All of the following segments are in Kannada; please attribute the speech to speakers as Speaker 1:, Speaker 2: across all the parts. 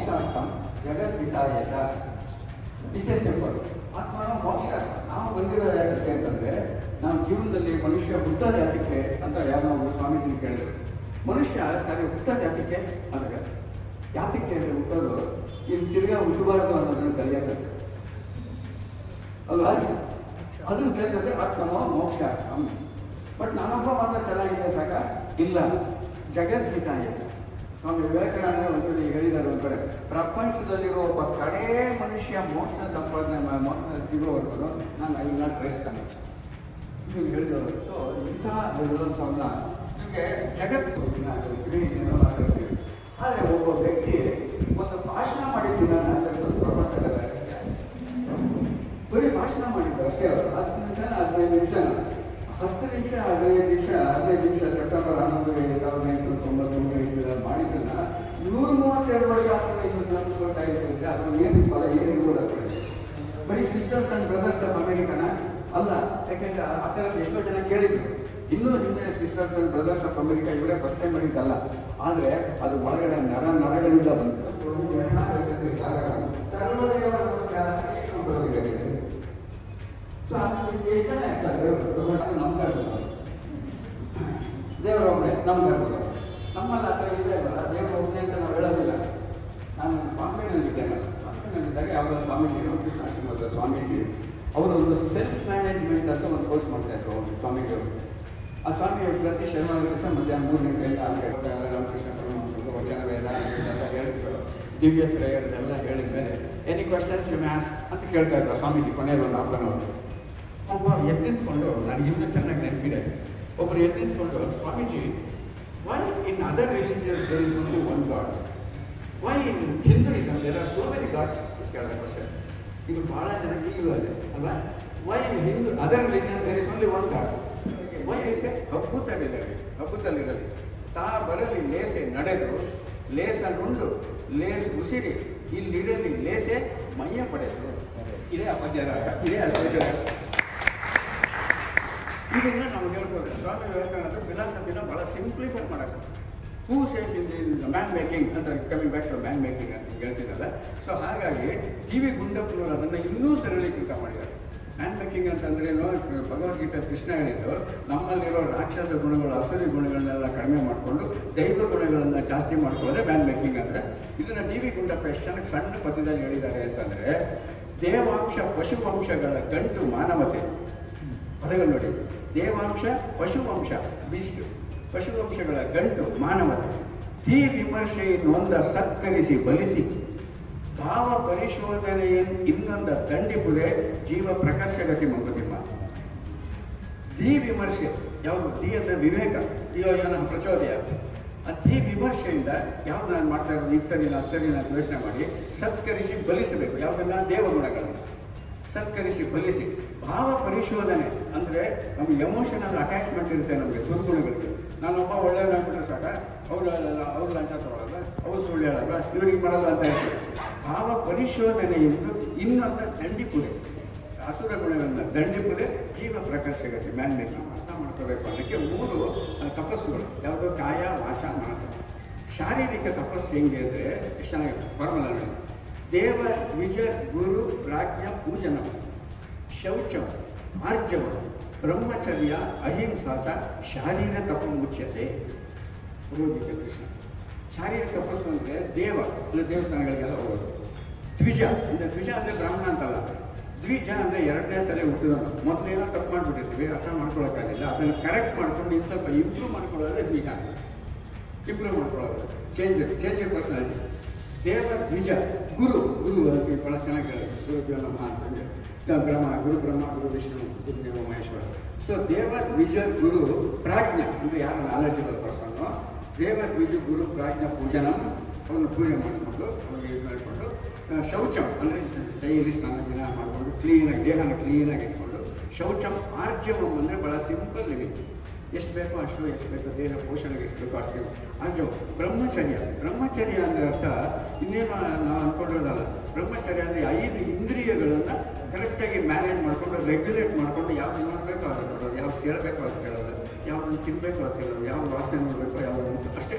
Speaker 1: ಮೋಕ್ಷಾರ್ಥಂ ಜಗದ್ಹಿತಾಯ ಚ. ಇಷ್ಟೇ ಸಿಂಪಲ್. ಆತ್ಮನ ಮೋಕ್ಷ ನಾವು ಬಂದಿರೋ ಯಾತಕ್ಕೆ ಅಂತಂದರೆ, ನಾವು ಜೀವನದಲ್ಲಿ ಮನುಷ್ಯ ಹುಟ್ಟೋದು ಯಾತಕ್ಕೆ ಅಂತ ಯಾರೋ ಒಬ್ಬರು ಸ್ವಾಮೀಜಿ ಕೇಳಿದ್ರು. ಮನುಷ್ಯ ಸರಿ ಹುಟ್ಟೋದು ಯಾತಕ್ಕೆ ಅಂದರೆ, ಯಾತಕ್ಕೆ ಅಂದರೆ ಹುಟ್ಟೋದು ಇನ್ನು ತಿರ್ಗಾ ಹುಟ್ಟಬಾರ್ದು ಅನ್ನೋದನ್ನು ಕಲಿಯೋಕ್ಕೆ ಅಲ್ವಾ? ಅದನ್ನು ಕಲಿಯೋದ್ರೆ ಆತ್ಮನೋ ಮೋಕ್ಷ. ಬಟ್ ನಾನೊಬ್ಬ ಮಾತ್ರ ಚೆನ್ನಾಗಿದೆ ಸಾಕ? ಇಲ್ಲ, ಜಗದ್ಹಿತಾಯ ಚ. ಸ್ವಾಮಿ ವಿವೇಕಾನಂದ ಒಂದ್ಸಲಿ ಹೇಳಿದ್ದಾರೆ ಒಂದು ಕಡೆ, ಪ್ರಪಂಚದಲ್ಲಿರೋ ಒಬ್ಬ ಕಡೇ ಮನುಷ್ಯ ಮೋಕ್ಷ ಸಂಪಾದನೆ ಸಿಗುವವರೆಗೂ ನಾನು ಐ ವಿಲ್ ನಾಟ್ ರೆಸ್ಟ್ ಅಂತ ನೀವು ಹೇಳಿದವರು. ಸೊ ಇಂಥ ಹೇಳುವಂಥವನ್ನ ನಿಮಗೆ ಜಗತ್ತು ಆದರೆ ಒಬ್ಬ ವ್ಯಕ್ತಿ ಒಂದು ಭಾಷಣ ಮಾಡಿದ್ದು ನಾನು ಆಚರಿಸೋದು ಪ್ರಪಂಚದಲ್ಲ. ಬರೀ ಭಾಷಣ ಮಾಡಿದ್ದು ಅಷ್ಟೇ ಅವರು. 10 ನಿಮಿಷ 15 ನಿಮಿಷ 10 ನಿಮಿಷ 15 ನಿಮಿಷ ಸೆಪ್ಟೆಂಬರ್ 11, 1893 ಮಾಡಿದ್ದನ್ನ 132 ವರ್ಷ ಆದ್ಮೇಲೆ ಇನ್ನು ನೆನಪಿಸ್ಕೊಳ್ತಾ ಇದ್ರೆ ಅದು ಏನು ಫಲ ಏನಿರ್ಬೋದು? ಬರೀ ಸಿಸ್ಟರ್ಸ್ ಅಂಡ್ ಬ್ರದರ್ಸ್ ಆಫ್ ಅಮೆರಿಕನ ಅಲ್ಲ. ಯಾಕೆಂದ್ರೆ ಆ ಥರದ್ದು ಎಷ್ಟೋ ಜನ ಕೇಳಿದ್ರು. ಇನ್ನೂ ಹಿಂದೆ sisters and brothers of America ಇವರೇ ಫಸ್ಟ್ ಟೈಮ್ ಮಾಡಿದ್ದಲ್ಲ. ಆದರೆ ಅದು ಒಳಗಡೆ ನರಗಳಿಂದ ಬಂತು. ಸೊ ಎಷ್ಟು ಜನ ಆಗ್ತಾರೆ ನಮ್ಮ ಕರ್ಬೋದು, ದೇವರೊಬ್ಬನೇ ನಮ್ಮ ಕರ್ಬೋದು. ನಮ್ಮಲ್ಲಿ ಆ ಥರ ಇಲ್ಲೇ ಅಲ್ಲ, ದೇವರೊಬ್ಬನೇ ಅಂತ ನಾವು ಹೇಳೋದಿಲ್ಲ. ನಾನು ಬಾಂಬೆನಲ್ಲಿದ್ದೇನೆ. ಬಾಂಬೆನಲ್ಲಿದ್ದಾಗ ಯಾವುದೋ ಸ್ವಾಮೀಜಿ, ರಾಮಕೃಷ್ಣ ಆಶ್ರಮದ ಸ್ವಾಮೀಜಿ ಅವರು ಒಂದು ಸೆಲ್ಫ್ ಮ್ಯಾನೇಜ್ಮೆಂಟ್ ಅಂತ ಒಂದು ಕೋರ್ಸ್ ಮಾಡ್ತಾಯಿದ್ರು ಅವರು ಸ್ವಾಮೀಜಿಯವರು. ಆ ಸ್ವಾಮಿಯವರು ಪ್ರತಿ ಶನಿವಾರ ದಿವಸ ಮಧ್ಯಾಹ್ನ 3 ಗಂಟೆಯಿಂದ 6 ಗಂಟೆ ರಾಮಕೃಷ್ಣ ಪರಮಹಂಸರು ವಚನ ವೇದ ಇದೆಲ್ಲ ಹೇಳಿದ್ರು. ದಿವ್ಯತ್ರಯದೆಲ್ಲ ಹೇಳಿದ ಮೇಲೆ any questions you may ask ಅಂತ ಕೇಳ್ತಾ ಇದ್ರು ಸ್ವಾಮೀಜಿ. ಕೊನೆಯಲ್ಲಿ ಒಂದು 1/2 hour ಒಬ್ಬ ಎದ್ದಿತ್ಕೊಂಡು, ನನಗೆ ಇನ್ನೂ ಚೆನ್ನಾಗಿ ನೆನಪಿದೆ, ಒಬ್ಬರು ಎದ್ದಿತ್ಕೊಂಡು, Swamiji, why in other religions there is only one god, why in Hinduism there are so many gods ಕೇಳಿದ ಕ್ವಶನ್. ಇದು ಭಾಳ ಜನಕ್ಕೆ ಈಗಲೂ ಅದೇ ಅಲ್ವಾ? Why in other religions there is only one god, why is a ಹಬ್ಬುತ್ತಲ್ಲಿರಲಿ ತಾ ಬರಲಿ ಲೇಸೆ ನಡೆದು ಲೇಸ ನುಂಡು ಲೇಸ್ ಉಸಿರಿ ಇಲ್ಲಿರಲಿ ಲೇಸೆ ಮೈಯ ಪಡೆದು. ಇದೇ ಅಪದ್ಯರಾಗ, ಇದೇ ಅಶ್ವಜರ. ಇದನ್ನ ನಾವು ಹೇಳ್ಬೋದು. ಸ್ವಾಮಿ ವಿವೇಕಾನಂದ ಫಿಲಾಸಫಿನ ಭಾಳ ಸಿಂಪ್ಲಿಫೈ ಮಾಡೋದು. Who says in man making ಅಂತ, coming back to man making ಅಂತ ಹೇಳ್ತಿದ್ದಲ್ಲ. ಸೊ ಹಾಗಾಗಿ ಟಿ ವಿ ಗುಂಡಪ್ಪನವರು ಅದನ್ನು ಇನ್ನೂ ಸರಳೀಕೃತ ಮಾಡಿದ್ದಾರೆ. ಮ್ಯಾನ್ ಮೇಕಿಂಗ್ ಅಂತಂದ್ರೇನು, ಭಗವದ್ಗೀತೆ ಕೃಷ್ಣ ಹೇಳಿದ್ದು, ನಮ್ಮಲ್ಲಿರೋ ರಾಕ್ಷಸ ಗುಣಗಳು, ಅಸುರಿ ಗುಣಗಳನ್ನೆಲ್ಲ ಕಡಿಮೆ ಮಾಡಿಕೊಂಡು ದೈವ ಗುಣಗಳನ್ನು ಜಾಸ್ತಿ ಮಾಡ್ಕೊಳ್ಳೋದೇ ಮ್ಯಾನ್ ಮೇಕಿಂಗ್ ಅಂದರೆ. ಇದನ್ನು ಟಿ ವಿ ಗುಂಡಪ್ಪ ಎಷ್ಟು ಜನಕ್ಕೆ ಸಣ್ಣ ಪದ್ಯದಲ್ಲಿ ಹೇಳಿದ್ದಾರೆ ಅಂತಂದರೆ, ದೇವಾಂಶ ಪಶುವಂಶಗಳ ಗಂಟು ಮಾನವತೆ. ಪದಗಳು ನೋಡಿ, ದೇವಾಂಶ ಪಶುವಂಶ ಬಿಸ್ಟು, ಪಶುವಂಶಗಳ ಗಂಟು ಮಾನವತೆ. ಧೀ ವಿಮರ್ಶೆ ನೊಂದ ಸತ್ಕರಿಸಿ ಬಲಿಸಿ ಭಾವ ಪರಿಶೋಧನೆಯ ಇನ್ನೊಂದ ದಂಡಿಪುದೆ ಜೀವ ಪ್ರಕರ್ಷಗತಿ ಮಂಕುತಿಮ್ಮ. ಧೀ ವಿಮರ್ಶೆ ಯಾವುದು? ಧೀ ಅಂದರೆ ವಿವೇಕ, ಧಿಯೋಯನ ಪ್ರಚೋದಯಾತ್. ಆ ಧೀ ವಿಮರ್ಶೆಯಿಂದ ಯಾವ್ದು ನಾನು ಮಾಡ್ತಾ ಇರೋದು ಇದು ಸರಿನಾ ಸರಿನಾ ಯೋಚನೆ ಮಾಡಿ ಸತ್ಕರಿಸಿ ಬಲಿಸಬೇಕು. ಯಾವುದನ್ನ? ದೇವಗುಣಗಳನ್ನು ಸತ್ಕರಿಸಿ ಬಲಿಸಿ. ಭಾವ ಪರಿಶೋಧನೆ ಅಂದರೆ ನಮ್ಗೆ ಎಮೋಷನಲ್ ಅಟ್ಯಾಚ್ಮೆಂಟ್ ಇರುತ್ತೆ ನಮಗೆ ದುರ್ಗುಣಗಳಿಗೆ. ನಾನೊಬ್ಬ ಒಳ್ಳೆಯದಾಗ್ಬಿಟ್ರೆ ಸಾಕ, ಅವ್ರು ಲಂಚ ತಗೊಳ್ಳಲ್ಲ, ಅವ್ರು ಸುಳ್ಳು ಹೇಳಲ್ಲ, ಇವ್ರಿಗೆ ಮಾಡಲ್ಲ ಅಂತ ಹೇಳ್ತೀವಿ. ಭಾವ ಪರಿಶೋಧನೆಯಿಂದ ಇನ್ನೊಂದು ದಂಡಿಪುದೆ, ಅಸುರ ಗುಣಗಳನ್ನು ದಂಡಿಪುದೆ ಜೀವ ಪ್ರಕರ್ಷಗತಿ ಮ್ಯಾನ್ ಮೇಕಿಂಗ್ ಅರ್ಥ ಮಾಡ್ಕೋಬೇಕು. ಅದಕ್ಕೆ 3 ತಪಸ್ಸುಗಳು. ಯಾವುದೋ ಕಾಯ ವಾಚ ಮನಸ. ಶಾರೀರಿಕ ತಪಸ್ಸು ಹೆಂಗೆ ಅಂದರೆ ಎಷ್ಟು ಚೆನ್ನಾಗಿದೆ ಫಾರ್ಮುಲಾ ನೋಡಿ. ದೇವ ದ್ವಿಜ ಗುರು ಪ್ರಾಜ್ಞ ಪೂಜನ ಶೌಚಂ ಆರ್ಜವ ಬ್ರಹ್ಮಚರ್ಯ ಅಹಿಂಸಾಚ ಶಾರೀರ ತಪ ಮುಚ್ಯತೆ. ಪುರೋಹಿತ ಕೃಷ್ಣ. ಶಾರೀರಿಕ ತಪಸ್ಸು ಅಂದರೆ ದೇವ ಅಂದರೆ ದೇವಸ್ಥಾನಗಳಿಗೆಲ್ಲ ಹೋಗೋದು. ದ್ವಿಜ ಅಂದರೆ, ದ್ವಿಜ ಅಂದರೆ ಬ್ರಾಹ್ಮಣ ಅಂತಲ್ಲ, ದ್ವಿಜ ಅಂದರೆ 2ನೇ ಸಲ ಹುಟ್ಟಿದವನು. ಮೊದಲೇನೋ ತಪ್ಪು ಮಾಡಿಬಿಟ್ಟಿರ್ತೀವಿ, ಅರ್ಥ ಮಾಡ್ಕೊಳಕ್ಕಾಗಿಲ್ಲ, ಅದನ್ನು ಕರೆಕ್ಟ್ ಮಾಡ್ಕೊಂಡು ಇನ್ನು ಸ್ವಲ್ಪ ಇಂಪ್ರೂವ್ ಮಾಡ್ಕೊಳ್ಳೋದ್ರೆ ದ್ವಿಜ. ಇಂಪ್ರೂವ್ ಮಾಡ್ಕೊಳ್ಳೋದು ಚೇಂಜ್ ಪರ್ಸನಾಲಿಟಿ. ದೇವ ದ್ವಿಜ ಗುರು ಅದಕ್ಕೆ ಭಾಳ ಚೆನ್ನಾಗಿ ಹೇಳೋದು. ಗುರು ನಮ್ಮ ಅಂತಂದರೆ ಗುರು ಬ್ರಹ್ಮ ಗುರು ವಿಷ್ಣು ಗುರು ದೇವ ಮಹೇಶ್ವರ. ಸೊ ದೇವ ದ್ವಿಜ ಗುರು ಪ್ರಾಜ್ಞ ಅಂದರೆ ಯಾರು ನಾಲೆಜಬಲ್ ಪರ್ಸನ್ನು. ದೇವ ದ್ವಿಜ ಗುರು ಪ್ರಾಜ್ಞ ಪೂಜನ, ಅವನು ಪೂಜೆ ಮಾಡಿಸ್ಕೊಂಡು ಅವ್ರಿಗೆ ಇದು ಮಾಡಿಕೊಂಡು. ಶೌಚಂ ಅಂದರೆ ಡೈಲಿ ಸ್ನಾನ ದಿನ ಮಾಡಿಕೊಂಡು ಕ್ಲೀನಾಗಿ ದೇಹನ ಕ್ಲೀನಾಗಿ ಇಟ್ಕೊಂಡು. ಶೌಚಂ ಆರ್ಜವಂ ಅಂದರೆ ಭಾಳ ಸಿಂಪಲ್ ಲಿವಿಂಗ್. ಎಷ್ಟು ಬೇಕೋ ಅಷ್ಟು, ಎಷ್ಟು ಬೇಕೋ ದೇಹ ಪೋಷಣೆಗೆ ಎಷ್ಟು ಬೇಕೋ ಅಷ್ಟು. ಆರ್ಜವ. ಬ್ರಹ್ಮಚರ್ಯ ಅಂದರೆ ಅರ್ಥ ಇನ್ನೇನು ನಾವು ಅಂದ್ಕೊಂಡಿರೋದಲ್ಲ. ಬ್ರಹ್ಮಚರ್ಯ ಅಂದರೆ 5 ಇಂದ್ರಿಯಗಳನ್ನು ಕರೆಕ್ಟಾಗಿ ಮ್ಯಾನೇಜ್ ಮಾಡಿಕೊಂಡು ರೆಗ್ಯುಲೇಟ್ ಮಾಡಿಕೊಂಡು ಯಾವ್ದು ನೋಡಬೇಕೋ ಅದು ನೋಡೋದು, ಯಾವ್ದು ಕೇಳಬೇಕೋ ಅದು ಕೇಳೋದು, ಯಾವುದನ್ನು ತಿನ್ನಬೇಕೋ ಅದು ತಿನ್ನೋದು, ಯಾವ್ದು ವಾಸನೆ ನೋಡಬೇಕೋ ಯಾವುದು ಅಷ್ಟೇ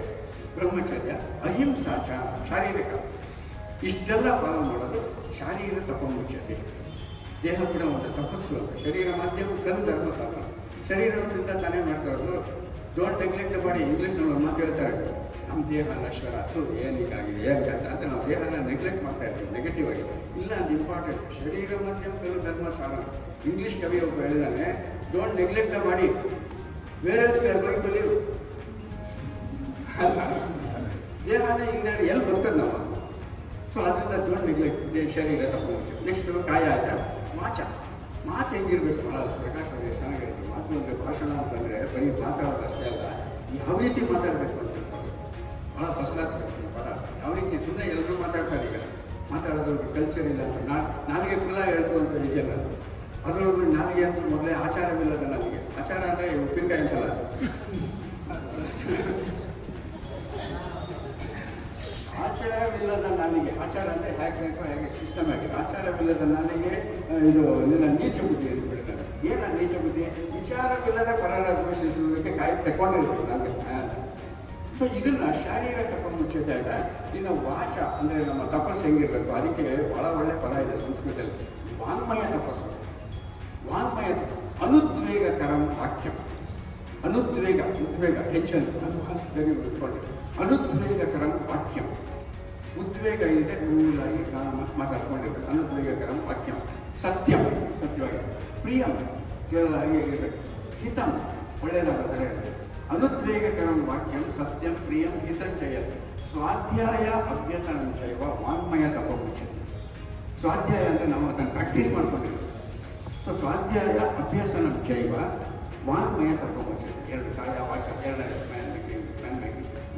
Speaker 1: ಬ್ರಹ್ಮಚರ್ಯ. ಅಹಿಂಸಾಚ ಶಾರೀರಿಕ. ಇಷ್ಟೆಲ್ಲ ಫಾಲೋ ಮಾಡೋದು ಶಾರೀರ ತಪಮುಚ್ಯತೆ. ದೇಹ ಕೂಡ ಒಂದು ತಪಸ್ಸು ಅಂತ. ಶರೀರ ಮಾಧ್ಯಮ ಕಲು ಧರ್ಮ ಸಾಧನ. ಶರೀರದಿಂದ ತಾನೇ ಮಾಡ್ತಾ ಇರೋದು. ಡೋಂಟ್ ನೆಗ್ಲೆಕ್ಟ್ ಮಾಡಿ. ಇಂಗ್ಲೀಷ್ನಲ್ಲಿ ಒಂದು ಮಾತು ಹೇಳ್ತಾರೆ, ನಮ್ಮ ದೇಹ ನಶ್ವರ, ಅದು ಏನೀಗಾಗಿದೆ ಏನು ಕೆಲಸ ಅಂತ ನಾವು ದೇಹನ ನೆಗ್ಲೆಕ್ಟ್ ಮಾಡ್ತಾ ಇರ್ತೀವಿ ನೆಗೆಟಿವ್ ಆಗಿ. ಇಲ್ಲ, ಅದು ಇಂಪಾರ್ಟೆಂಟ್. ಶರೀರ ಮಾಧ್ಯಮ ಕಲು ಧರ್ಮ ಸಾಧನ. ಇಂಗ್ಲೀಷ್ ಕವಿ ಒಬ್ಬ ಹೇಳಿದಾನೆ, don't neglect the body, where else we are going to live. ಅಲ್ಲ, ದೇಹನೇ ಇಲ್ಲದೆ ಎಲ್ಲಿ ಬರ್ತದೆ ನಾವು. ಸೊ ಅದರಿಂದ ಡೋಂಟ್ ನೆಗ್ಲೆಕ್ಟ್ ಶರೀರ ತಪಮುಚ್ಯತೆ. ನೆಕ್ಸ್ಟ್ ಕಾಯ ಆಯ್ತಾ. ವಾಚ. ಮಾತು ಹೆಂಗಿರ್ಬೇಕು? ಭಾಳ ಪ್ರಕಾಶ್ ಅವರು ಎಷ್ಟು ಚೆನ್ನಾಗಿರುತ್ತೆ. ಮಾತು ಒಂದು ಭಾಷಣ ಅಂತಂದರೆ ಬರೀ ಮಾತಾಡೋದು ಅಷ್ಟೇ ಅಲ್ಲ, ಯಾವ ರೀತಿ ಮಾತಾಡಬೇಕು ಅಂತ ಹೇಳ್ತಾರೆ. ಭಾಳ ಫಸ್ಟ್ ಕ್ಲಾಸ್ ಪದ. ಯಾವ ರೀತಿ ಸುಮ್ಮನೆ ಎಲ್ಲರೂ ಮಾತಾಡ್ತಾರೆ. ಈಗ ಮಾತಾಡೋದ್ರಿಗೆ ಕಲ್ಚರ್ ಇಲ್ಲ ಅಂತ ನಾಲಿಗೆ ಕುಲ ಹೇಳ್ತು ಅಂತ ಇದೆಯಲ್ಲ, ಅದರೊಳಗೆ ನಾಲಿಗೆ ಅಂತ ಮೊದಲೇ ಆಚಾರವಿಲ್ಲದ ನಾಲಿಗೆ. ಆಚಾರ ಅಂದರೆ ಉಪ್ಪಿನಕಾಯಿ ಅಂತಲ್ಲ, ಆಚಾರವಿಲ್ಲದ ನಾಲಿಗೆ. ಆಚಾರ ಅಂದರೆ ಹೇಗೆ ಬೇಕೋ ಹೇಗೆ ಸಿಸ್ಟಮ್ ಆಗಿದೆ. ಆಚಾರವಿಲ್ಲದ ನಾಲಿಗೆ ಇದು ಇದನ್ನ ನೀಚ ಬುದ್ಧಿ ಅಂತ ಬಿಡ್ತಾರೆ. ಏನ ನೀಚ ಬುದ್ಧಿ? ವಿಚಾರವಿಲ್ಲದ ಪರರ ಘೋಷಿಸುವುದಕ್ಕೆ ಕಾಯಿ ತಗೊಂಡಿರ್ಬೇಕು ನನಗೆ. ಸೊ ಇದನ್ನ ಶಾರೀರ ತಪಮುಚ್ಯತೆ ಆಗ. ಇನ್ನು ವಾಚ ಅಂದರೆ ನಮ್ಮ ತಪಸ್ಸು ಹೆಂಗಿರ್ಬೇಕು, ಅದಕ್ಕೆ ಭಾಳ ಒಳ್ಳೆ ಪದ ಇದೆ ಸಂಸ್ಕೃತದಲ್ಲಿ, ವಾಂಗ್ಮಯ ತಪಸ್ಸು. ವಾಂಗ್ಮಯ ಅನುದ್ವೇಗಕರಂ ವಾಕ್ಯಂ. ಅನುದ್ವೇಗ, ಉದ್ವೇಗ, ಟೆನ್ಷನ್, ಅದು ಹಾಸ್ಪಿಟಲ್ ಇಟ್ಕೊಂಡಿದೆ. ಅನುದ್ವೇಗಕರಂ ವಾಕ್ಯಂ. ಉದ್ವೇಗ ಇದೆ, ಕೂಲಾಗಿ ಮಾತಾಡ್ಕೊಂಡಿರ್ಬೇಕು. ಅನುದ್ವೇಗಕರಂ ವಾಕ್ಯಂ. ಸತ್ಯಂ, ಸತ್ಯವಾಗಿ. ಪ್ರಿಯಂ, ಕೇಳಲಾಗಿ ಇರಬೇಕು. ಹಿತಂ, ಒಳ್ಳೆಯದಾದ ಥರ ಇರಬೇಕು. ಅನುದ್ವೇಗಕರಂ ವಾಕ್ಯಂ ಸತ್ಯಂ ಪ್ರಿಯಂ ಹಿತಂ ಚಯತ್. ಸ್ವಾಧ್ಯಾಯ ಅಭ್ಯಸನಂ ಚೈವ ವಾಂಗ್ಮಯ ತಪಮುಚ್ಯತೆ. ಸ್ವಾಧ್ಯಾಯ ಅಂದರೆ ನಾವು ಅದನ್ನು ಪ್ರಾಕ್ಟೀಸ್ ಮಾಡ್ಕೊಂಡಿರ್ಬೇಕು. ಸೊ ಸ್ವಾಧ್ಯಾಯ ಅಭ್ಯಸನಂ ಚೈವ ವಾಂಗ್ಮಯ ತಪಮುಚ್ಯತೆ. ಎರಡು, ಕಾಯ ವಾಚ, ಎರಡನೇ ಮ್ಯಾನ್ ಮೇಕಿಂಗ್.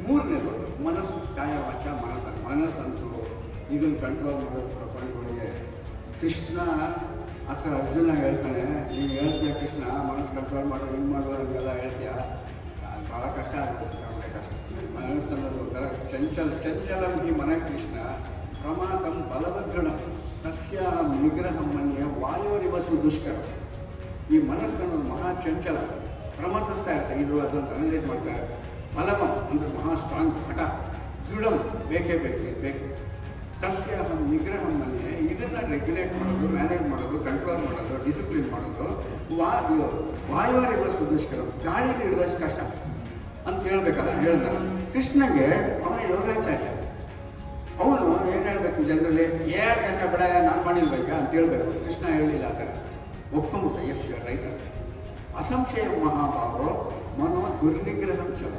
Speaker 1: ಮೂರನೇದು ಮನಸ್ಸು. ಕಾಯ ವಾಚ ಮನಸ್ಸು. ಮನಸ್ಸಂತೂ ಇದನ್ನು ಕಂಟ್ರೋಲ್ ಮಾಡೋದು ಪ್ರಪಂಚಗಳಿಗೆ. ಕೃಷ್ಣ ಅಥವಾ ಅರ್ಜುನ ಹೇಳ್ತಾನೆ, ನೀವು ಹೇಳ್ತೀಯ ಕೃಷ್ಣ ಮನಸ್ಸು ಕಂಟ್ರೋಲ್ ಮಾಡೋ, ಹಿಂಗೆ ಮಾಡೋ, ಹಂಗೆಲ್ಲ ಹೇಳ್ತೀಯ, ಭಾಳ ಕಷ್ಟ ಆಗುತ್ತೆ. ಸಿಕ್ಕಾಪಟ್ಟೆ ಕಷ್ಟ. ಮನಸ್ಸು ಅನ್ನೋದು ಒಂಥರ ಚಂಚಲಂ ಹಿ ಮನ ಕೃಷ್ಣ ಪ್ರಮಾದಂ ಬಲವದೃಢ ತಸ್ಯ ನಿಗ್ರಹಂ ಮನ್ಯ ವಾಯೋರಿವಸು ದುಷ್ಕರ. ಈ ಮನಸ್ಸು ಅನ್ನೋದು ಮಹಾ ಚಂಚಲ, ಪ್ರಮಾದಿಸ್ತಾ ಇರುತ್ತೆ. ಇದು ಅದನ್ನು ಅನಲೈಸ್ ಮಾಡ್ತಾ ಇರುತ್ತೆ. ಬಲವಂ ಅಂದರೆ ಮಹಾ ಸ್ಟ್ರಾಂಗ್, ಹಠ. ದೃಢಂ, ಬೇಕೇ ಬೇಕು. ತಸ್ಯ ನಿಗ್ರಹಂ ಮನ್ಯ. ಇದನ್ನು ರೆಗ್ಯುಲೇಟ್ ಮಾಡೋದು, ಮ್ಯಾನೇಜ್ ಮಾಡೋದು, ಕಂಟ್ರೋಲ್ ಮಾಡೋದು, ಡಿಸಿಪ್ಲಿನ್ ಮಾಡೋದು ವಾಯುವರಿವಸು ದುಷ್ಕರ. ಗಾಳಿ ಹಿಡಿದಷ್ಟು ಕಷ್ಟ ಅಂತ ಹೇಳ್ಬೇಕಲ್ಲ. ಹೇಳ್ತಾರೆ ಕೃಷ್ಣಗೆ, ಅವನ ಯೋಗಾಚಾರ್ಯ. ಅವನು ಏನು ಹೇಳ್ಬೇಕು ಜನರಲ್ಲಿ, ಏನು ಕಷ್ಟ ಬಿಡ, ನಾನು ಮಾಡಿಲ್ಬೇಕಾ ಅಂತ ಹೇಳ್ಬೇಕು. ಕೃಷ್ಣ ಹೇಳಿಲ್ಲ ಆ ಥರ. ಒಪ್ಕೊಂಬಿಟ್ಟ, ಎಸ್ ಯು ಆರ್ ರೈಟ್. ಅಸಂಶಯ ಮಹಾಭಾವೋ ಮನೋ ದುರ್ನಿಗ್ರಹಂ ಚಲ.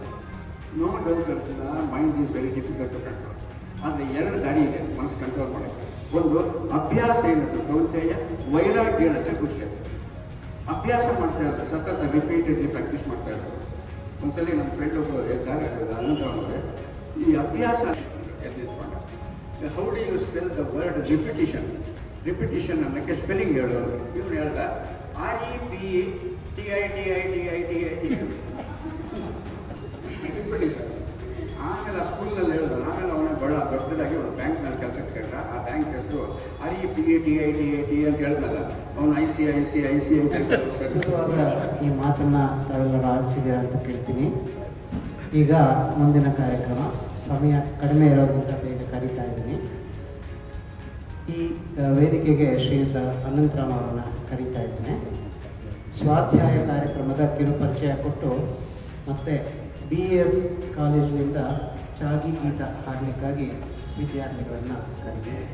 Speaker 1: No doubt Arjuna, mind is very difficult to control. ಆದರೆ ಎರಡು ದಾರಿ ಇದೆ ಮನಸ್ಸು ಕಂಟ್ರೋಲ್ ಮಾಡೋಕ್ಕೆ. ಒಂದು ಅಭ್ಯಾಸ ಏನಂತ ಕೌಂತೆಯ ವೈರಾಗ್ಯ ಚಕುಷ್ಯತೆ. ಅಭ್ಯಾಸ ಮಾಡ್ತಾ ಇರ್ತಾರೆ, ಸತತ ರಿಪೀಟೆಡ್ಲಿ ಪ್ರಾಕ್ಟೀಸ್ ಮಾಡ್ತಾ ಇರ್ತಾರೆ. ಒಂದ್ಸಲಿ ನಮ್ಮ ಫ್ರೆಂಡ್ ಒಬ್ಬರು ಸಾರ್ ಅನಂತರಾಮವ್ರೆ, ಈ ಅಭ್ಯಾಸ ಎದ್ದಿತ್ಕೊಂಡ. How do you spell the word repetition? Repetition ಅನ್ನೋಕ್ಕೆ ಸ್ಪೆಲ್ಲಿಂಗ್ ಹೇಳೋರು. ಇವ್ರು ಹೇಳ್ದ REPTITITITIT ರಿಪಿಟಿಷನ್. ಆಮೇಲೆ ಆ ಸ್ಕೂಲ್ನಲ್ಲಿ ಹೇಳಿದ್ರು. ಆಮೇಲೆ ಅವನೇ ಭಾಳ ದೊಡ್ಡದಾಗಿ ಒಂದು ಬ್ಯಾಂಕ್ನಲ್ಲಿ ಕೆಲಸಕ್ಕೆ ಸೇರಿದ. ಆ ಬ್ಯಾಂಕ್ ಹೆಸರು REPTITIT ಅಂತ ಹೇಳಿದ್ನಲ್ಲ, ಅವನು ICICI ಅಂತ.
Speaker 2: ಈ ಮಾತನ್ನು ತಾವೆಲ್ಲರೂ ಆಲಿಸಿದ್ದೀರಾ ಅಂತ ಕೇಳ್ತೀನಿ. ಈಗ ಮುಂದಿನ ಕಾರ್ಯಕ್ರಮ, ಸಮಯ ಕಡಿಮೆ ಇರೋದ್ರಿಂದ ಬೇಗ ಕರೀತಾ ಇದ್ದೀನಿ. ಈ ವೇದಿಕೆಗೆ ಶ್ರೀಯುತ ಅನಂತರಾಮ್ ಅವರನ್ನು ಕರೀತಾ ಇದ್ದೀನಿ. ಸ್ವಾಧ್ಯಾಯ ಕಾರ್ಯಕ್ರಮದ ಕಿರುಪರಿಚಯ ಕೊಟ್ಟು ಮತ್ತು BS ಕಾಲೇಜಿನಿಂದ ಚಾಗಿ ಗೀತ ಹಾಡಲಿಕ್ಕಾಗಿ ವಿದ್ಯಾರ್ಥಿಗಳನ್ನು ಕರೀತೀನಿ.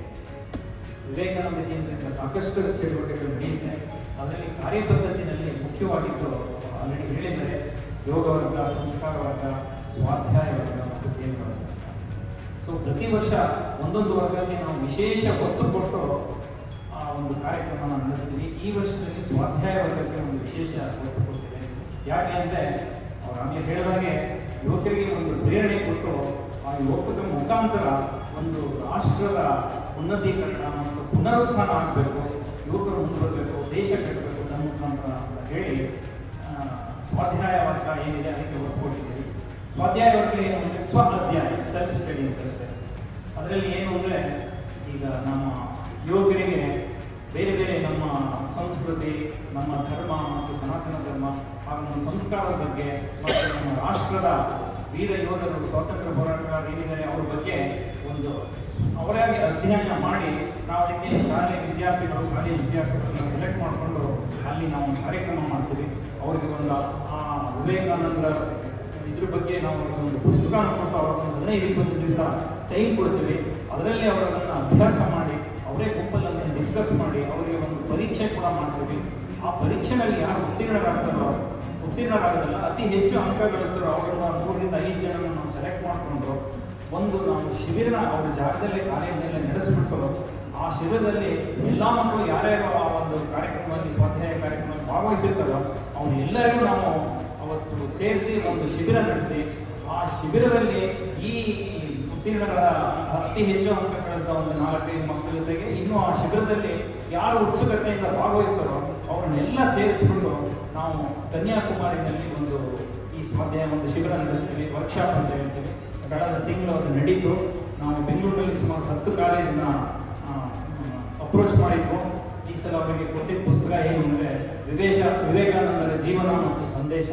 Speaker 3: ವಿವೇಕಾನಂದ ಕೇಂದ್ರದಿಂದ ಸಾಕಷ್ಟು ಚಟುವಟಿಕೆಗಳು ನಡೆಯುತ್ತೆ. ಅದರಲ್ಲಿ ಕಾರ್ಯಪದ್ಧತಿನಲ್ಲಿ ಮುಖ್ಯವಾಗಿದ್ದು ಆಲ್ರೆಡಿ ಹೇಳಿದರೆ ಯೋಗ ವರ್ಗ, ಸಂಸ್ಕಾರ ವರ್ಗ, ಸ್ವಾಧ್ಯಾಯ ವರ್ಗ ಮತ್ತು ಕೇಂದ್ರ ವರ್ಗ. ಸೊ ಪ್ರತಿ ವರ್ಷ ಒಂದೊಂದು ವರ್ಗಕ್ಕೆ ನಾವು ವಿಶೇಷ ಒತ್ತು ಕೊಟ್ಟು ಆ ಒಂದು ಕಾರ್ಯಕ್ರಮನ ನಡೆಸ್ತೀವಿ. ಈ ವರ್ಷದಲ್ಲಿ ಸ್ವಾಧ್ಯಾಯ ವರ್ಗಕ್ಕೆ ಒಂದು ವಿಶೇಷ ಒತ್ತು ಕೊಡ್ತೇವೆ. ಯಾಕೆ ಅಂದರೆ ಅವ್ರು ಆಗಲೇ ಹೇಳಿದಾಗೆ ಯುವಕರಿಗೆ ಒಂದು ಪ್ರೇರಣೆ ಕೊಟ್ಟು ಆ ಯುವಕರ ಮುಖಾಂತರ ಒಂದು ರಾಷ್ಟ್ರದ ಉನ್ನತೀಕರಣ ಮತ್ತು ಪುನರುತ್ಥಾನ ಆಗಬೇಕು, ಯುವಕರು ಮುಂದುವರಬೇಕು, ದೇಶ ಕಟ್ಟಬೇಕು ತನ್ನ ಮುಖಾಂತರ ಅಂತ ಹೇಳಿ ಸ್ವಾಧ್ಯಾಯ ವರ್ಗ ಏನಿದೆ ಅದಕ್ಕೆ ಒತ್ತು ಕೊಟ್ಟಿದ್ದೀವಿ. ಸ್ವಾಧ್ಯಾಯ ವರ್ಗ ಏನು ಅಂದರೆ ಸ್ವ ಅಧ್ಯಾಯ, ಸೆಲ್ಫ್ ಸ್ಟಡಿ ಅಂತಷ್ಟೇ. ಅದರಲ್ಲಿ ಏನು ಅಂದರೆ ಈಗ ನಮ್ಮ ಯುವಕರಿಗೆ ಬೇರೆ ಬೇರೆ ನಮ್ಮ ಸಂಸ್ಕೃತಿ, ನಮ್ಮ ಧರ್ಮ ಮತ್ತು ಸನಾತನ ಧರ್ಮ ಹಾಗೂ ನಮ್ಮ ಸಂಸ್ಕಾರದ ಬಗ್ಗೆ ಮತ್ತು ನಮ್ಮ ರಾಷ್ಟ್ರದ ವೀರ ಯೋಧರು, ಸ್ವಾತಂತ್ರ್ಯ ಹೋರಾಟಗಾರರು ಏನಿದ್ದಾರೆ ಅವ್ರ ಬಗ್ಗೆ ಒಂದು ಅವರಾಗಿ ಅಧ್ಯಯನ ಮಾಡಿ ನಾವು ಅದಕ್ಕೆ ಶಾಲೆ ವಿದ್ಯಾರ್ಥಿಗಳು ಕಾಲೇಜ್ ವಿದ್ಯಾರ್ಥಿಗಳನ್ನ ಸೆಲೆಕ್ಟ್ ಮಾಡಿಕೊಂಡು ಅಲ್ಲಿ ನಾವು ಒಂದು ಕಾರ್ಯಕ್ರಮ ಮಾಡ್ತೀವಿ. ಅವರಿಗೆ ಒಂದು ವಿವೇಕಾನಂದರ ಇದ್ರ ಬಗ್ಗೆ ನಾವು ಒಂದು ಪುಸ್ತಕ ಕೊಟ್ಟು ಅವ್ರಿಗೊಂದು 15-20 ದಿವಸ ಟೈಮ್ ಕೊಡ್ತೀವಿ. ಅದರಲ್ಲಿ ಅವರನ್ನು ಅಭ್ಯಾಸ ಮಾಡಿ ಅವರೇ ಗುಂಪಲ್ಲಿ ಅದನ್ನು ಡಿಸ್ಕಸ್ ಮಾಡಿ ಅವರಿಗೆ ಒಂದು ಪರೀಕ್ಷೆ ಕೂಡ ಮಾಡ್ತೀವಿ. ಆ ಪರೀಕ್ಷೆನಲ್ಲಿ ಯಾರು ಉತ್ತೀರ್ಣರಾಗಲ್ಲ ಅತಿ ಹೆಚ್ಚು ಅಂಕ ಗಳಿಸಿದ್ರು ಅವರನ್ನು 3-5 ಜನರನ್ನು ನಾವು ಸೆಲೆಕ್ಟ್ ಮಾಡಿಕೊಂಡು ಒಂದು ನಾವು ಶಿಬಿರನ ಅವ್ರ ಜಾಗದಲ್ಲೇ ಕಾಲೇಜಿನಲ್ಲಿ ನಡೆಸಿಬಿಟ್ಟು ಆ ಶಿಬಿರದಲ್ಲಿ ಎಲ್ಲ ಮಕ್ಕಳು ಯಾರ್ಯಾರು ಆ ಒಂದು ಕಾರ್ಯಕ್ರಮದಲ್ಲಿ ಸ್ವಾಧ್ಯಾಯ ಕಾರ್ಯಕ್ರಮದಲ್ಲಿ ಭಾಗವಹಿಸಿರ್ತಾರೋ ಅವರೆಲ್ಲರಿಗೂ ನಾವು ಅವತ್ತು ಸೇರಿಸಿ ಒಂದು ಶಿಬಿರ ನಡೆಸಿ ಆ ಶಿಬಿರದಲ್ಲಿ ಈ ಉತ್ತೀರ್ಣರ ಅತಿ ಹೆಚ್ಚು ಅಂಕ ಗಳಿಸಿದ ಒಂದು 4-5 ಮಕ್ಕಳ ಜೊತೆಗೆ ಇನ್ನೂ ಆ ಶಿಬಿರದಲ್ಲಿ ಯಾರು ಉತ್ಸುಕತೆಯಿಂದ ಭಾಗವಹಿಸ್ತಾರೋ ಅವರನ್ನೆಲ್ಲ ಸೇರಿಸ್ಬಿಟ್ಟು ನಾವು ಕನ್ಯಾಕುಮಾರಿನಲ್ಲಿ ಈ ಸ್ವಾಧ್ಯಾಯ ಒಂದು ಶಿಬಿರ ನಡೆಸ್ತೀವಿ. ವರ್ಕ್ಶಾಪ್ ಅಂತ ಹೇಳ್ತೀವಿ. ಕಳೆದ ತಿಂಗಳು ಅದು ನಡೀತು. ನಾವು ಬೆಂಗಳೂರಿನಲ್ಲಿ ಸುಮಾರು 10 ಕಾಲೇಜಿನ ಅಪ್ರೋಚ್ ಮಾಡಿದ್ವು. ಈ ಸಲ ಅವರಿಗೆ ಕೊಟ್ಟಿದ್ದ ಪುಸ್ತಕ ಏನು ಅಂದರೆ ವಿವೇಕಾನಂದರ ಜೀವನ ಮತ್ತು ಸಂದೇಶ.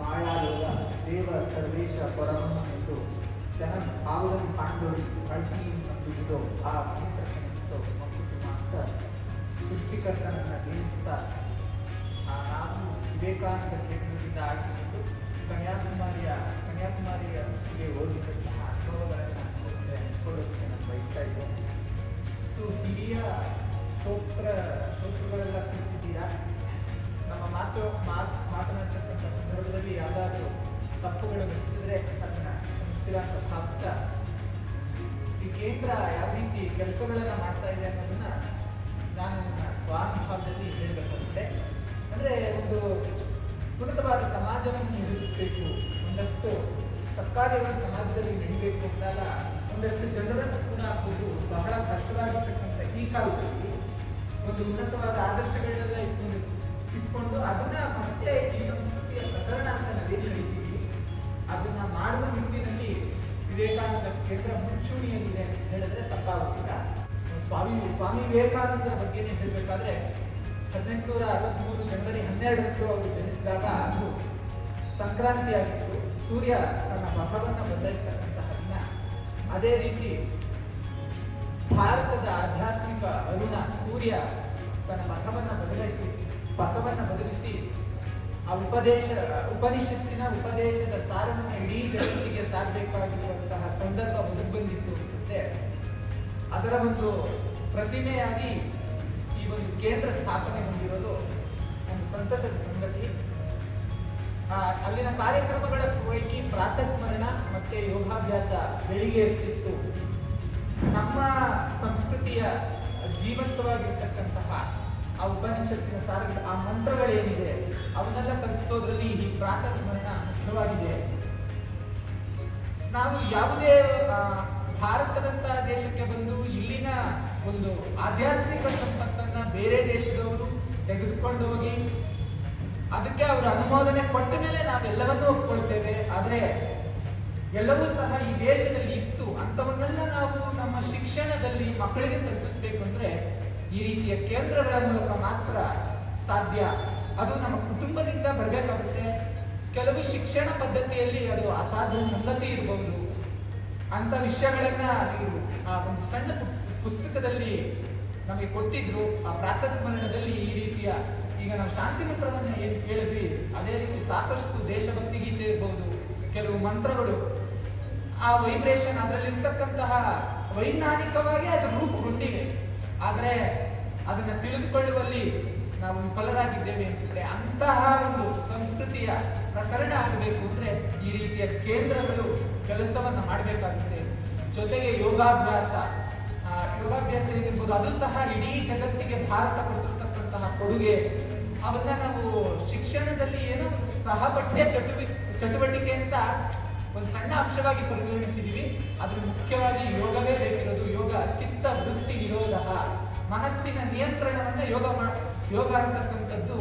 Speaker 4: ಮಾಯಾಲೋಲ ದೇವ ಸರ್ವೇಶ ಪರಮ ಎಂದು ಜನ ಪಾವನ ಪಾಂಡೋಡಿ ಕಳ್ತಿ ಮತ್ತು ಆ ಅಂತ ಸೃಷ್ಟಿಕರ್ತನನ್ನು ನೇಮಿಸ್ತಾ ನಾನು ವಿವೇಕಾನಂದ ಕೇಂದ್ರದಿಂದ ಆಗಿದ್ದು ಕನ್ಯಾಕುಮಾರಿಗೆ ಹೋಗಿದ್ದಂತಹ ಅನುಭವಗಳನ್ನು ಹಂಚ್ಕೊಳ್ಳೋದಕ್ಕೆ ನಾನು ಬಯಸ್ತಾ ಇದ್ದೇನೆ. ಇಷ್ಟು ಹಿರಿಯ ಶ್ರೋತೃಗಳೆಲ್ಲ ಕೂತಿದ್ದೀರಾ. ನಮ್ಮ ಮಾತನಾಡ್ತಕ್ಕಂಥ ಸಂದರ್ಭದಲ್ಲಿ ಯಾವುದಾದ್ರೂ ತಪ್ಪುಗಳು ನಡೆಸಿದ್ರೆ ಅದನ್ನು ಕ್ಷಮಿಸ್ತೀರಾ ಅಂತ ಭಾವಿಸ್ತಾ ಈ ಕೇಂದ್ರ ಯಾವ ರೀತಿ ಕೆಲಸಗಳನ್ನು ಮಾಡ್ತಾ ಇದೆ ಅನ್ನೋದನ್ನ ನಾನು ನನ್ನ ಸ್ವಾನುಭವದಲ್ಲಿ ಹೇಳಬೇಕಾಗುತ್ತೆ. ಅಂದರೆ ಒಂದು ಉನ್ನತವಾದ ಸಮಾಜವನ್ನು ನಿರ್ಮಿಸಬೇಕು, ಒಂದಷ್ಟು ಸತ್ಕಾರ್ಯಗಳು ಸಮಾಜದಲ್ಲಿ ನಡೀಬೇಕು ಅಂದಾಗ ಒಂದಷ್ಟು ಜನರನ್ನು ಕೂಡ ಹಾಕುವುದು ಬಹಳ ಕಷ್ಟವಾಗಿರ್ತಕ್ಕಂಥ ಈ ಕಾಲದಲ್ಲಿ ಒಂದು ಉನ್ನತವಾದ ಆದರ್ಶಗಳನ್ನೆಲ್ಲ ಇಟ್ಕೊಂಡು ಅದನ್ನ ಮತ್ತೆ ಈ ಸಂಸ್ಕೃತಿಯ ಪ್ರಸರಣ ಅಂತ ನಾವೇನು ಹೇಳ್ತೀವಿ ಅದನ್ನ ಮಾಡುವ ನಿಟ್ಟಿನಲ್ಲಿ ವಿವೇಕಾನಂದ ಕೇಂದ್ರ ಮುಂಚೂಣಿಯಲ್ಲಿದೆ ಅಂತ ಹೇಳಿದ್ರೆ ತಪ್ಪಾಗುತ್ತಿಲ್ಲ. ಸ್ವಾಮಿ ವಿವೇಕಾನಂದರ ಬಗ್ಗೆನೇ ಹೇಳಬೇಕಾದ್ರೆ 1863 ಜನವರಿ 12ರಂದು ಅವರು ಜನಿಸಿದಾಗ ಅದು ಸಂಕ್ರಾಂತಿಯಾಗಿತ್ತು. ಸೂರ್ಯ ತನ್ನ ಮತವನ್ನು ಬದಲಾಯಿಸ್ತಕ್ಕಂತಹ ದಿನ. ಅದೇ ರೀತಿ ಭಾರತದ ಆಧ್ಯಾತ್ಮಿಕ ಅರುಣ ಸೂರ್ಯ ತನ್ನ ಪಥವನ್ನು ಬದಲಿಸಿ ಆ ಉಪನಿಷತ್ತಿನ ಉಪದೇಶದ ಸಾರವನ್ನು ಇಡೀ ಜಗತ್ತಿಗೆ ಸಾರಬೇಕಾಗಿರುವಂತಹ ಸಂದರ್ಭ ಒದಗಿ ಬಂದಿತ್ತು ಅನ್ಸುತ್ತೆ. ಅದರ ಒಂದು ಪ್ರತಿಮೆಯಾಗಿ ಈ ಒಂದು ಕೇಂದ್ರ ಸ್ಥಾಪನೆ ಹೊಂದಿರೋದು ಒಂದು ಸಂತಸದ ಸಂಗತಿ. ಅಲ್ಲಿನ ಕಾರ್ಯಕ್ರಮಗಳ ಪೈಕಿ ಪ್ರಾತಸ್ಮರಣ ಮತ್ತೆ ಯೋಗಾಭ್ಯಾಸ ಬೆಳಿಗ್ಗೆ ಇರ್ತಿತ್ತು. ನಮ್ಮ ಸಂಸ್ಕೃತಿಯ ಜೀವಂತವಾಗಿರ್ತಕ್ಕಂತಹ ಆ ಉಪನಿಷತ್ತಿನ ಸಾರ ಆ ಮಂತ್ರಗಳೇನಿದೆ ಅವನ್ನೆಲ್ಲ ಕಲಿಸೋದ್ರಲ್ಲಿ ಈ ಪ್ರಾತಸ್ಮರಣ ಮುಖ್ಯವಾಗಿದೆ. ನಾವು ಯಾವುದೇ ಭಾರತದಂತ ದೇಶಕ್ಕೆ ಬಂದು ಇಲ್ಲಿನ ಒಂದು ಆಧ್ಯಾತ್ಮಿಕ ಸಂಪತ್ತನ್ನ ಬೇರೆ ದೇಶದವರು ತೆಗೆದುಕೊಂಡು ಹೋಗಿ ಅದಕ್ಕೆ ಅವರ ಅನುಮೋದನೆ ಕೊಟ್ಟ ಮೇಲೆ ನಾವೆಲ್ಲವನ್ನೂ ಒಪ್ಕೊಳ್ತೇವೆ. ಆದರೆ ಎಲ್ಲವೂ ಸಹ ಈ ದೇಶದಲ್ಲಿ ಇತ್ತು, ಅಂಥವನ್ನೆಲ್ಲ ನಾವು ನಮ್ಮ ಶಿಕ್ಷಣದಲ್ಲಿ ಮಕ್ಕಳಿಗೆ ತಲುಪಿಸ್ಬೇಕು ಅಂದ್ರೆ ಈ ರೀತಿಯ ಕೇಂದ್ರಗಳ ಮೂಲಕ ಮಾತ್ರ ಸಾಧ್ಯ. ಅದು ನಮ್ಮ ಕುಟುಂಬದಿಂದ ಬರಬೇಕಾಗುತ್ತೆ. ಕೆಲವು ಶಿಕ್ಷಣ ಪದ್ಧತಿಯಲ್ಲಿ ಅದು ಅಸಾಧ್ಯ ಸಂಗತಿ ಇರಬಹುದು. ಅಂತ ವಿಷಯಗಳನ್ನ ನೀವು ಆ ಒಂದು ಸಣ್ಣ ಪುಸ್ತಕದಲ್ಲಿ ನಮಗೆ ಕೊಟ್ಟಿದ್ರು. ಆ ಪ್ರಾತಸ್ಮರಣದಲ್ಲಿ ಈ ರೀತಿಯ ಈಗ ನಾವು ಶಾಂತಿ ಮಂತ್ರವನ್ನು ಏನು ಕೇಳಿದ್ವಿ, ಅದೇ ರೀತಿ ಸಾಕಷ್ಟು ದೇಶಭಕ್ತಿ ಗೀತೆ ಇರ್ಬೋದು, ಕೆಲವು ಮಂತ್ರಗಳು, ಆ ವೈಬ್ರೇಷನ್ ಅದರಲ್ಲಿರ್ತಕ್ಕಂತಹ ವೈಜ್ಞಾನಿಕವಾಗಿ ಅದು ರೂಪುಗೊಂಡಿವೆ. ಆದರೆ ಅದನ್ನು ತಿಳಿದುಕೊಳ್ಳುವಲ್ಲಿ ನಾವು ವಿಫಲರಾಗಿದ್ದೇವೆ ಅನಿಸುತ್ತೆ. ಅಂತಹ ಒಂದು ಸಂಸ್ಕೃತಿಯ ಪ್ರಸರಣ ಆಗಬೇಕು ಅಂದ್ರೆ ಈ ರೀತಿಯ ಕೇಂದ್ರಗಳು ಕೆಲಸವನ್ನು ಮಾಡಬೇಕಾಗುತ್ತೆ. ಜೊತೆಗೆ ಯೋಗಾಭ್ಯಾಸ ಏನಿರ್ಬೋದು ಅದು ಸಹ ಇಡೀ ಜಗತ್ತಿಗೆ ಭಾರತ ಕೊಟ್ಟಿರ್ತಕ್ಕಂತಹ ಕೊಡುಗೆ. ಅವನ್ನ ನಾವು ಶಿಕ್ಷಣದಲ್ಲಿ ಏನೋ ಒಂದು ಸಹಪಠ್ಯ ಚಟುವಟಿಕೆ ಅಂತ ಒಂದು ಸಣ್ಣ ಅಂಶವಾಗಿ ಪರಿಗಣಿಸಿದೀವಿ. ಅದ್ರ ಮುಖ್ಯವಾಗಿ ಯೋಗವೇ ಬೇಕಿರೋದು. ಯೋಗ ಚಿತ್ತ ವೃತ್ತಿ ವಿರೋಧ, ಮನಸ್ಸಿನ ನಿಯಂತ್ರಣವನ್ನ ಯೋಗ ಅಂತಕ್ಕಂಥದ್ದು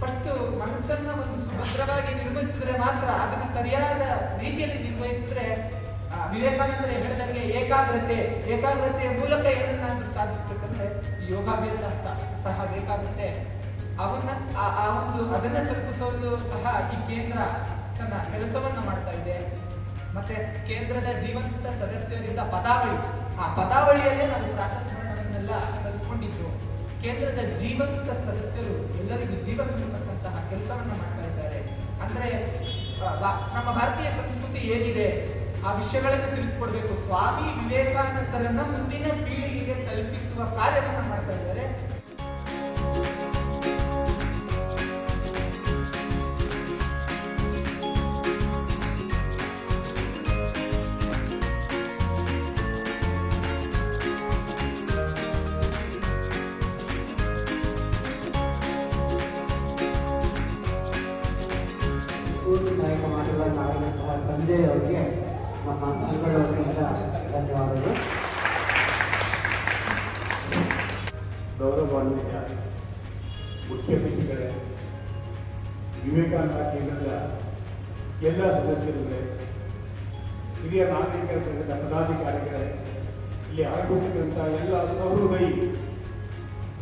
Speaker 4: ಫಸ್ಟ್ ಮನಸ್ಸನ್ನ ಒಂದು ಸುಭದ್ರವಾಗಿ ನಿರ್ವಹಿಸಿದ್ರೆ ಮಾತ್ರ, ಅದನ್ನ ಸರಿಯಾದ ರೀತಿಯಲ್ಲಿ ನಿರ್ವಹಿಸಿದ್ರೆ ವಿವೇಕಾನಂದರು ಹೇಳಿದಂಗೆ ಏಕಾಗ್ರತೆಯ ಮೂಲಕ ಏನನ್ನಾದ್ರೂ ಸಾಧಿಸ್ಬೇಕಂದ್ರೆ ಯೋಗಾಭ್ಯಾಸ ಸಹ ಬೇಕಾಗುತ್ತೆ. ಅದನ್ನ ತಲುಪಿಸೋದು ಸಹ ಈ ಕೇಂದ್ರ ತನ್ನ ಕೆಲಸವನ್ನ ಮಾಡ್ತಾ ಇದೆ. ಮತ್ತೆ ಕೇಂದ್ರದ ಜೀವಂತ ಸದಸ್ಯರಿಂದ ಆ ಪದಾವಳಿಯಲ್ಲೇ ನಾವು ಪ್ರಾತಸ್ಮರಣವನ್ನೆಲ್ಲ ಕಲ್ತ್ಕೊಂಡಿದ್ರು. ಕೇಂದ್ರದ ಜೀವಂತ ಸದಸ್ಯರು ಎಲ್ಲರಿಗೂ ಜೀವನ ಕೊಡ್ತಕ್ಕಂತಹ ಕೆಲಸವನ್ನ ಮಾಡ್ತಾ ಇದ್ದಾರೆ. ಅಂದ್ರೆ ನಮ್ಮ ಭಾರತೀಯ ಸಂಸ್ಕೃತಿ ಏನಿದೆ ಆ ವಿಷಯಗಳನ್ನು ತಿಳಿಸ್ಕೊಡ್ಬೇಕು. ಸ್ವಾಮಿ ವಿವೇಕಾನಂದರನ್ನ ಮುಂದಿನ ಪೀಳಿಗೆಗೆ ತಲುಪಿಸುವ ಕಾರ್ಯವನ್ನು ಮಾಡ್ತಾ ಇದ್ದಾರೆ.
Speaker 2: ಸ್ಫೂರ್ತಿದಾಯಕ ಮಾತುಗಳನ್ನು ಆಡಿದಂತಹ ಸಂಜಯ್ ಅವರಿಗೆ ನಮ್ಮ ಸಂಘದ ವತಿಯಿಂದ ಧನ್ಯವಾದಗಳು.
Speaker 5: ಗೌರವಾನ್ವಿತ ಮುಖ್ಯ ಅತಿಥಿಗಳೇ, ವಿವೇಕಾನಂದ ಕೇಂದ್ರದ ಎಲ್ಲ ಸದಸ್ಯರುಗಳೇ, ಹಿರಿಯ ನಾಗರಿಕರ ಸಂಘದ ಪದಾಧಿಕಾರಿಗಳೇ, ಇಲ್ಲಿ ಆಗಮಿಸಿದಂಥ ಎಲ್ಲ ಸಹೃದಯಿ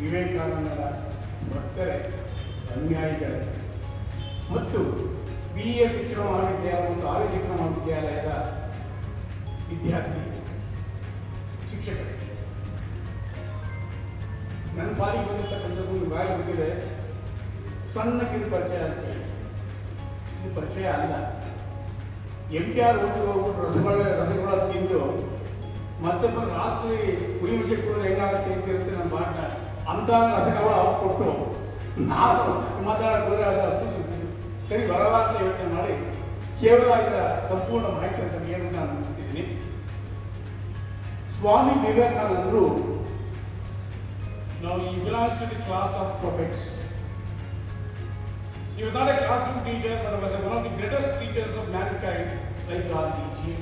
Speaker 5: ವಿವೇಕಾನಂದರ ಭಕ್ತರೇ, ಅನುಯಾಯಿಗಳೇ ಮತ್ತು BA ಶಿಕ್ಷಣ ಮಹಾವಿದ್ಯಾಲಯ ಮತ್ತು ಆರ್ಯ ಶಿಕ್ಷಣ ಮಹಾವಿದ್ಯಾಲಯದ ವಿದ್ಯಾರ್ಥಿ ಶಿಕ್ಷಕರು, ನನ್ನ ಪಾಲಿಗೆ ಬಂದಿರ್ತಕ್ಕಂಥದ್ದು ಒಂದು ಬಾಯಿ ಬಿಟ್ಟಿದೆ. ಸಣ್ಣಕ್ಕಿದು ಪರಿಚಯ ಅಂತ ಹೇಳಿ, ಇದು ಪರಿಚಯ ಅಲ್ಲ. NTR ಹೋಗಿ ರಸಗಳ ತಿಂದು ಮತ್ತೆ ಬಂದು ರಾತ್ರಿ ಕುಡಿ ಮುಚ್ಚೆ ಕೂಡ ಹೆಂಗಾಗುತ್ತೆ ಅಂತಿರುತ್ತೆ ನಮ್ಮ ಬಾಟ ಅಂತ ರಸಗಳ ಕೊಟ್ಟು ನಾನು ಮಾತಾಡೋದು ಅಷ್ಟು ಸರಿ ಬರಲ್ಲ ಅಂತ ಯೋಚನೆ ಮಾಡಿ ಕೇವಲ ಇದರ ಸಂಪೂರ್ಣ ಮಾಹಿತಿ ಅಂತ ಏನು ನಾನು ಮುಗಿಸ್ತಿದ್ದೀನಿ. ಸ್ವಾಮಿ ವಿವೇಕಾನಂದರು now he belongs to the class of prophets. He was not a classroom teacher, but was one of the greatest teachers of mankind, like Gandhiji.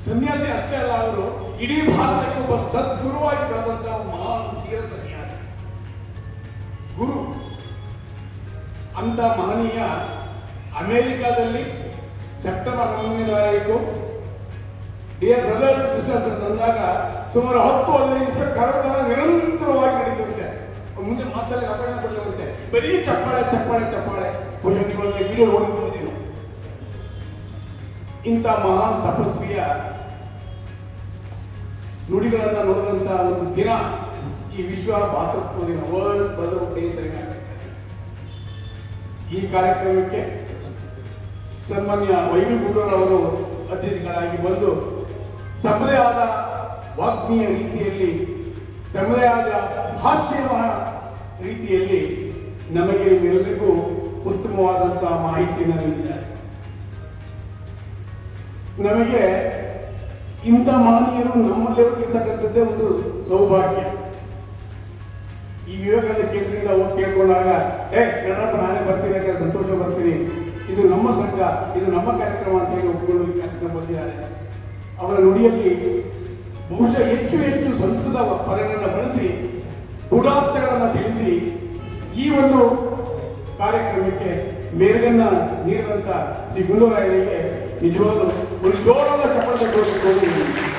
Speaker 5: ಸನ್ಯಾಸಿ ಅಷ್ಟೇ ಅಲ್ಲ, ಅವರು ಇಡೀ ಭಾರತಕ್ಕೆ ಒಬ್ಬ ಸದ್ಗುರುವಾಗಿ ಬೆಳೆದಂತಹ ಮಹಾನ್ ತೀರ ಸನ್ಯಾಸಿ ಗುರು. ಅಂತ ಮಹನೀಯ ಅಮೆರಿಕಾದಲ್ಲಿ ಸೆಪ್ಟೆಂಬರ್ 11ನೇ ತಾರೀಕು ಡಿಯರ್ ಬ್ರದರ್ ಸಿಸ್ಟರ್ಸ್ ತಂದಾಗ ಸುಮಾರು 10-15 ನಿಮಿಷ ಕಾರ್ಯಕ್ರಮ ನಿರಂತರವಾಗಿ ನಡೀತಿರುತ್ತೆ. ಮುಂದೆ ಮಾತಲ್ಲಿ ಅಪೇಕ್ಷೆ ಕೊಡಲಿರುತ್ತೆ, ಬರೀ ಚಪ್ಪಾಳೆ ಚಪ್ಪಾಳೆ ಚಪ್ಪಾಳೆ. ವಿಡಿಯೋ ನೋಡಿರ್ಬೋದು ನೀವು. ಇಂಥ ಮಹಾನ್ ತಪಸ್ವಿಯ ನುಡಿಗಳನ್ನ ನೋಡಿದಂತ ಒಂದು ದಿನ ಈ ವಿಶ್ವ ಭಾತೃತ್ವ ದಿನ, ವರ್ಲ್ಡ್ ಬ್ರದರ್ಹುಡ್ ಡೇ ಅಂತ. ಈ ಕಾರ್ಯಕ್ರಮಕ್ಕೆ ಸನ್ಮಾನ್ಯ ವೈವಿ ಗುಂಡೂರವರು ಅತಿಥಿಗಳಾಗಿ ಬಂದು ತಮ್ಮದೇ ಆದ ವಾಗ್ಮೀಯ ರೀತಿಯಲ್ಲಿ ತಮ್ಮದೇ ಆದ ಹಾಸ್ಯಮಯ ರೀತಿಯಲ್ಲಿ ನಮಗೆ ಎಲ್ಲರಿಗೂ ಉತ್ತಮವಾದಂತಹ ಮಾಹಿತಿಯನ್ನು ನೀಡಿದ್ದಾರೆ. ನಮಗೆ ಇಂಥ ಮಾನವೀಯರು ನಮ್ಮಲ್ಲಿರ್ತಕ್ಕಂಥದ್ದೇ ಒಂದು ಸೌಭಾಗ್ಯ. ಈ ವಿವೇಕಾನಂದ ಕೇಂದ್ರದಿಂದ ಹೋಗಿ ಕೇಳ್ಕೊಂಡಾಗ ಕನ್ನಡಪ್ಪ ನಾನೇ ಬರ್ತೀನಿ ಅಂತ ಸಂತೋಷ ಬರ್ತೀನಿ, ಇದು ನಮ್ಮ ಸಂಘ, ಇದು ನಮ್ಮ ಕಾರ್ಯಕ್ರಮ ಅಂತ ಹೇಳಿ ಒಪ್ಪಿಕೊಂಡು ಕಾರ್ಯಕ್ರಮ ಬಂದಿದ್ದಾರೆ. ಅವರ ನುಡಿಯಲ್ಲಿ ಬಹುಶಃ ಹೆಚ್ಚು ಹೆಚ್ಚು ಸಂಸ್ಕೃತ ಪದಗಳನ್ನು ಬಳಸಿ ಗೂಢಾರ್ಥಗಳನ್ನು ತಿಳಿಸಿ ಈ ಒಂದು ಕಾರ್ಯಕ್ರಮಕ್ಕೆ ಮೇಲನ್ನ ನೀಡಿದಂಥ ಶ್ರೀ ಗುಂಡೂರಾಯರಿಗೆ ನಿಜವಾಗ್ಲೂ ಒಂದು ಜೋರಾದ ಚಪ್ಪಳ ತಗೊಳ್ಬೇಕು.